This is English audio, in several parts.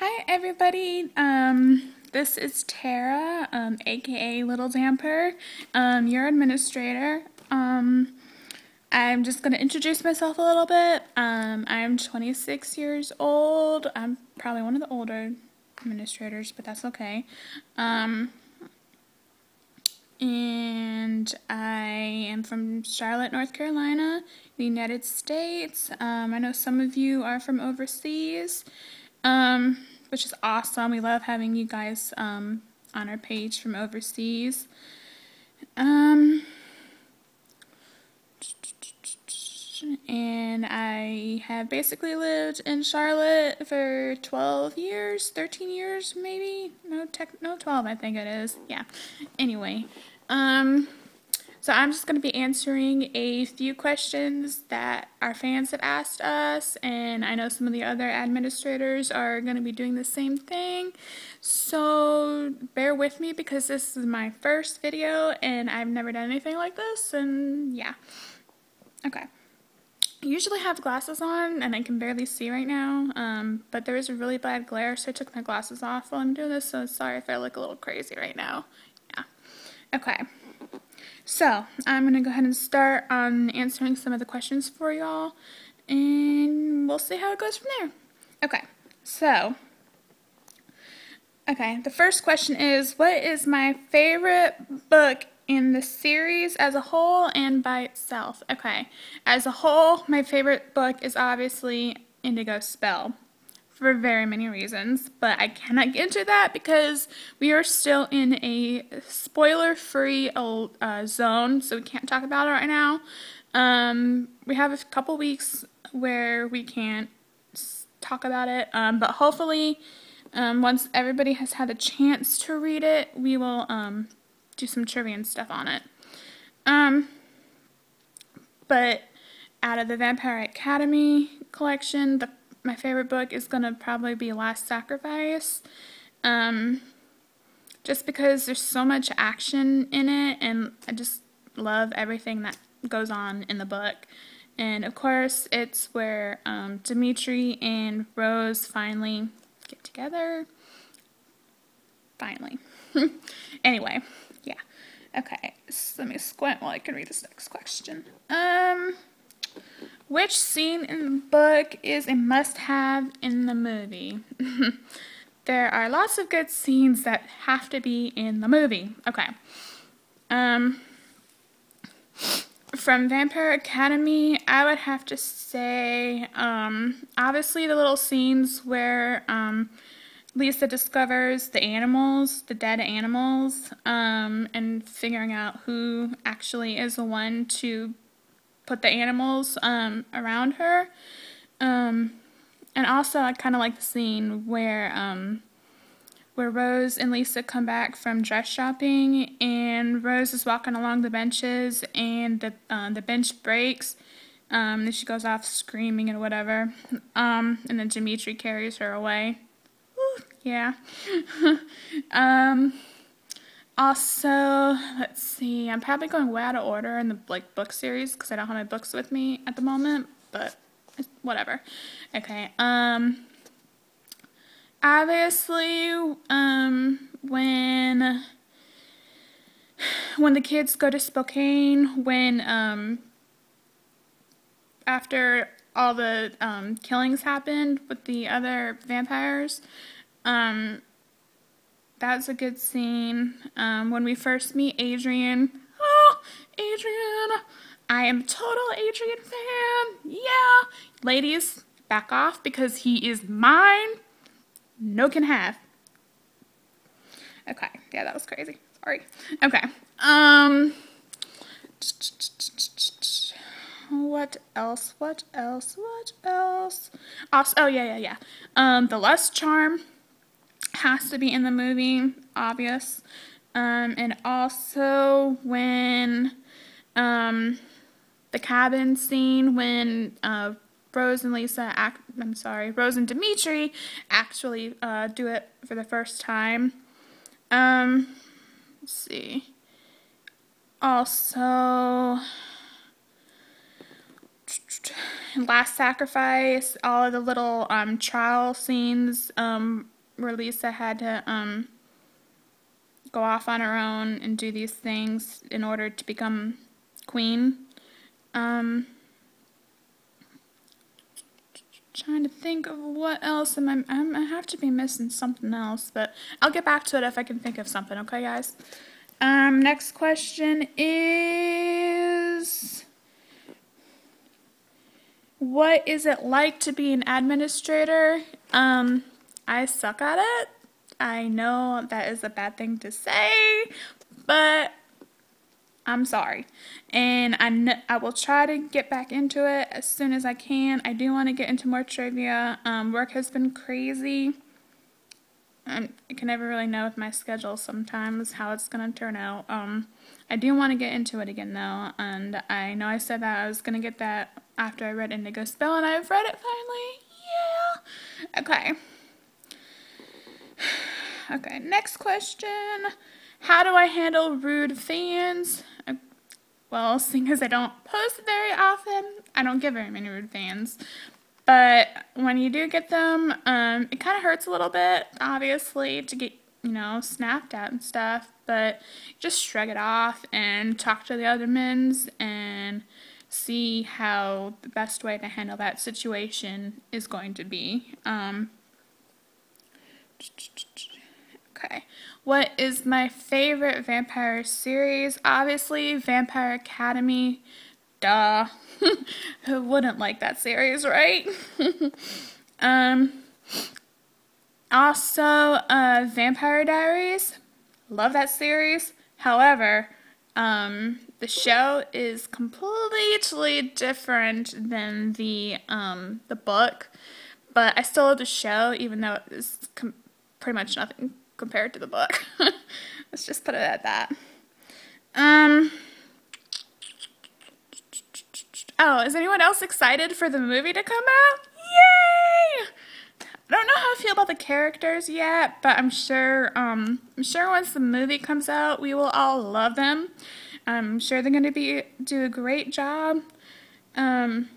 Hi everybody, this is Tara, aka Little Damper, your administrator. I'm just going to introduce myself a little bit. I'm 26 years old. I'm probably one of the older administrators, but that's okay. And I am from Charlotte, North Carolina, the United States. I know some of you are from overseas, which is awesome. We love having you guys on our page from overseas. And I have basically lived in Charlotte for 12 years, 13 years maybe? No, 12 I think it is. Yeah. Anyway, so I'm just going to be answering a few questions that our fans have asked us, and I know some of the other administrators are going to be doing the same thing. So bear with me because this is my first video and I've never done anything like this, and yeah. Okay. I usually have glasses on and I can barely see right now, but there is a really bad glare, so I took my glasses off while I'm doing this, so sorry if I look a little crazy right now. Yeah. Okay. So, I'm going to go ahead and start on answering some of the questions for y'all, and we'll see how it goes from there. Okay. So, the first question is, what is my favorite book in the series as a whole and by itself? Okay, as a whole, my favorite book is obviously Indigo Spell, for very many reasons, but I cannot get into that because we are still in a spoiler-free zone, so we can't talk about it right now. We have a couple weeks where we can't talk about it, but hopefully once everybody has had a chance to read it, we will do some trivia and stuff on it. But out of the Vampire Academy collection, my favorite book is going to probably be Last Sacrifice. Just because there's so much action in it, and I just love everything that goes on in the book. And of course, it's where Dimitri and Rose finally get together. Finally. Anyway, yeah. Okay, so let me squint while I can read this next question. Which scene in the book is a must-have in the movie? There are lots of good scenes that have to be in the movie. Okay. From Vampire Academy, I would have to say, obviously the little scenes where Lisa discovers the animals, the dead animals, and figuring out who actually is the one to put the animals around her. And also I kind of like the scene where Rose and Lisa come back from dress shopping, and Rose is walking along the benches, and the bench breaks. Then she goes off screaming and whatever. And then Dimitri carries her away. Woo, yeah. Also, let's see. I'm probably going way out of order in the book series because I don't have my books with me at the moment, but whatever. Okay. Obviously, when the kids go to Spokane, when after all the killings happened with the other vampires, that's a good scene. When we first meet Adrian. Oh, Adrian! I am a total Adrian fan. Yeah. Ladies, back off because he is mine. No can have. Okay. Yeah, that was crazy. Sorry. Okay. What else? Also, oh, yeah. The Lust Charm has to be in the movie, obvious. And also when the cabin scene when Rose and Dimitri actually do it for the first time. Let's see. Also, Last Sacrifice, all of the little trial scenes where Lisa had to go off on her own and do these things in order to become queen. Trying to think of what else I have to be missing something else, but I'll get back to it if I can think of something, okay, guys? Next question is, what is it like to be an administrator? I suck at it. I know that is a bad thing to say, but I'm sorry. And I will try to get back into it as soon as I can. I do want to get into more trivia. Work has been crazy. I can never really know with my schedule sometimes how it's going to turn out. I do want to get into it again, though. And I know I said that I was going to get that after I read Indigo Spell, and I've read it finally. Yeah. Okay. Okay, next question. How do I handle rude fans? Well, seeing as I don't post very often, I don't get very many rude fans. But when you do get them, it kind of hurts a little bit, obviously, to get, snapped at and stuff. But just shrug it off and talk to the other mins and see how the best way to handle that situation is going to be. Okay, what is my favorite vampire series? Obviously, Vampire Academy. Duh. Who wouldn't like that series, right? Also, Vampire Diaries. Love that series. However, the show is completely different than the book. But I still love the show, even though it is pretty much nothing compared to the book. Let's just put it at that. Oh, is anyone else excited for the movie to come out? Yay! I don't know how I feel about the characters yet, but I'm sure once the movie comes out, we will all love them. I'm sure they're going to do a great job. And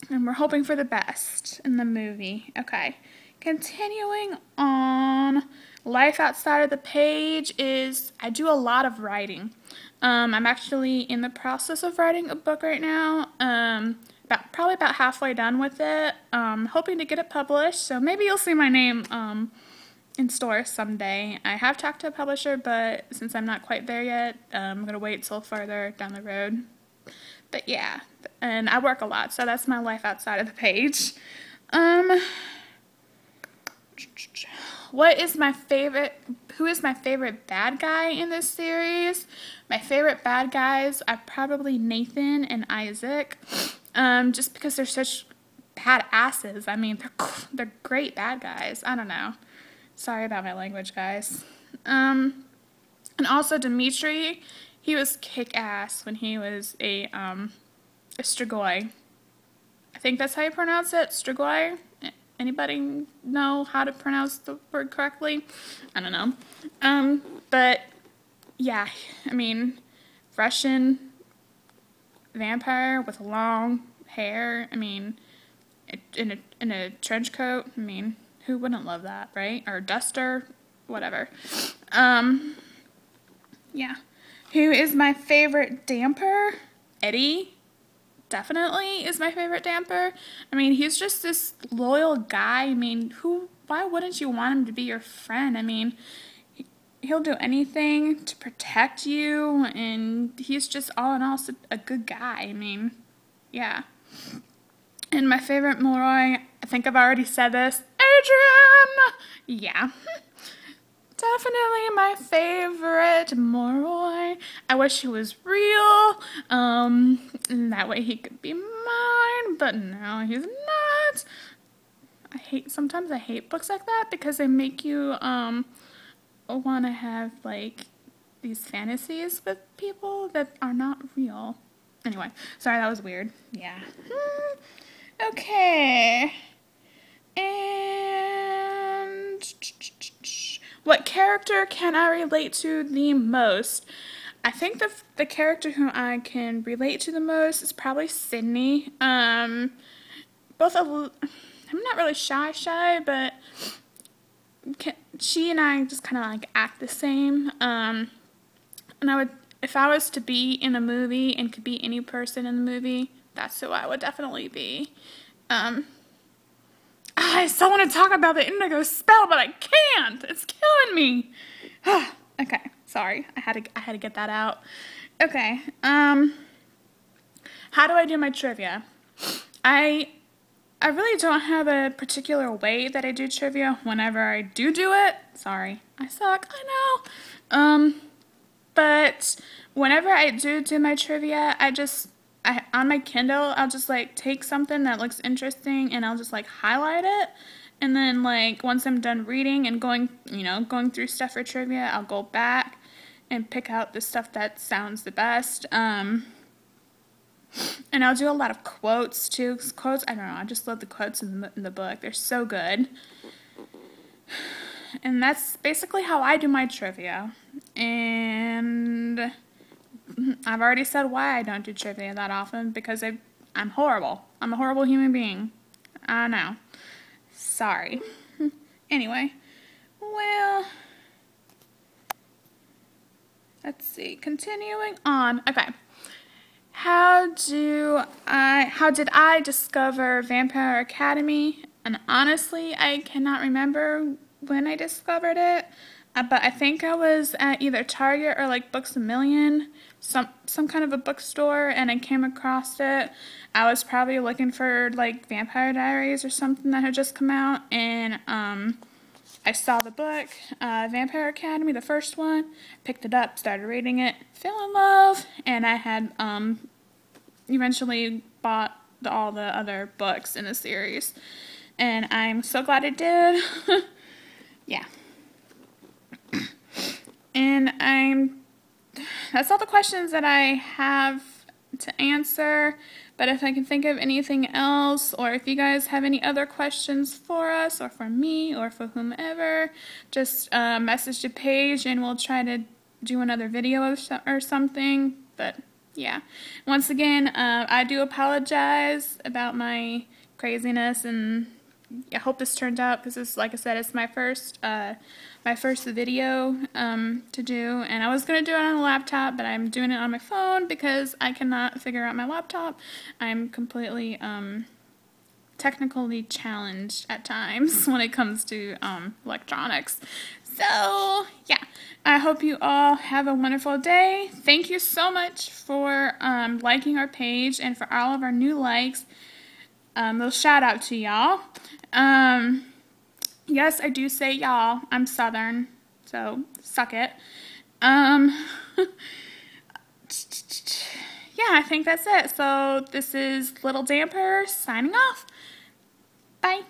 we're hoping for the best in the movie. Okay. Continuing on, life outside of the page is, I do a lot of writing. I'm actually in the process of writing a book right now. Probably about halfway done with it. Hoping to get it published, so maybe you'll see my name in stores someday. I have talked to a publisher, but since I'm not quite there yet, I'm going to wait till further down the road. But yeah, and I work a lot, so that's my life outside of the page. Who is my favorite bad guy in this series? My favorite bad guys are probably Nathan and Isaac, just because they're such badasses. I mean, they're great bad guys. I don't know. Sorry about my language, guys. And also Dimitri, he was kick-ass when he was a Strigoi. I think that's how you pronounce it, Strigoi. Anybody know how to pronounce the word correctly? I don't know. But yeah, I mean, Russian vampire with long hair. I mean, in a trench coat. I mean, who wouldn't love that, right? Or duster, whatever. Yeah. Who is my favorite damper? Eddie. Definitely is my favorite damper. I mean, he's just this loyal guy. I mean, why wouldn't you want him to be your friend? I mean, he'll do anything to protect you, and he's just all in all a good guy. I mean, yeah. And my favorite Moroi, I think I've already said this, Adrian! Yeah. Definitely my favorite Moroi. I wish he was real. That way he could be mine, but no, he's not. Sometimes I hate books like that because they make you want to have like these fantasies with people that are not real. Anyway, sorry, that was weird. Yeah. Okay. And what character can I relate to the most? I think the character who I can relate to the most is probably Sydney. I'm not really shy, but she and I just kind of like act the same. And if I was to be in a movie and could be any person in the movie, that's who I would definitely be. I still want to talk about the indigo spell, but I can't. It's killing me. Okay, sorry. I had to get that out. Okay. How do I do my trivia? I really don't have a particular way that I do trivia whenever I do it. Sorry, I suck. I know. But whenever I do my trivia, on my Kindle, I'll just like take something that looks interesting and I'll just like highlight it. And then like once I'm done reading and going through stuff for trivia, I'll go back and pick out the stuff that sounds the best. And I'll do a lot of quotes too. 'Cause quotes, I don't know, I just love the quotes in the book. They're so good. And that's basically how I do my trivia. And I've already said why I don't do trivia that often, because I'm horrible. I'm a horrible human being. I know. Sorry. Anyway, well, let's see. Continuing on. Okay. How did I discover Vampire Academy? And honestly, I cannot remember when I discovered it. But I think I was at either Target or like Books A Million, some kind of a bookstore, and I came across it. I was probably looking for like Vampire Diaries or something that had just come out, and I saw the book, Vampire Academy, the first one, picked it up, started reading it, fell in love, and I had eventually bought all the other books in the series, and I'm so glad I did. Yeah. And that's all the questions that I have to answer, but if I can think of anything else, or if you guys have any other questions for us, or for me, or for whomever, just message the page and we'll try to do another video or something. But yeah, once again, I do apologize about my craziness, and I hope this turned out, because this, like I said, it's my first video to do, and I was going to do it on a laptop, but I'm doing it on my phone because I cannot figure out my laptop. I'm completely technically challenged at times when it comes to electronics. So yeah, I hope you all have a wonderful day. Thank you so much for liking our page, and for all of our new likes. Little shout out to y'all. Yes, I do say y'all. I'm Southern, so suck it. Yeah, I think that's it. So this is Little Damper signing off. Bye.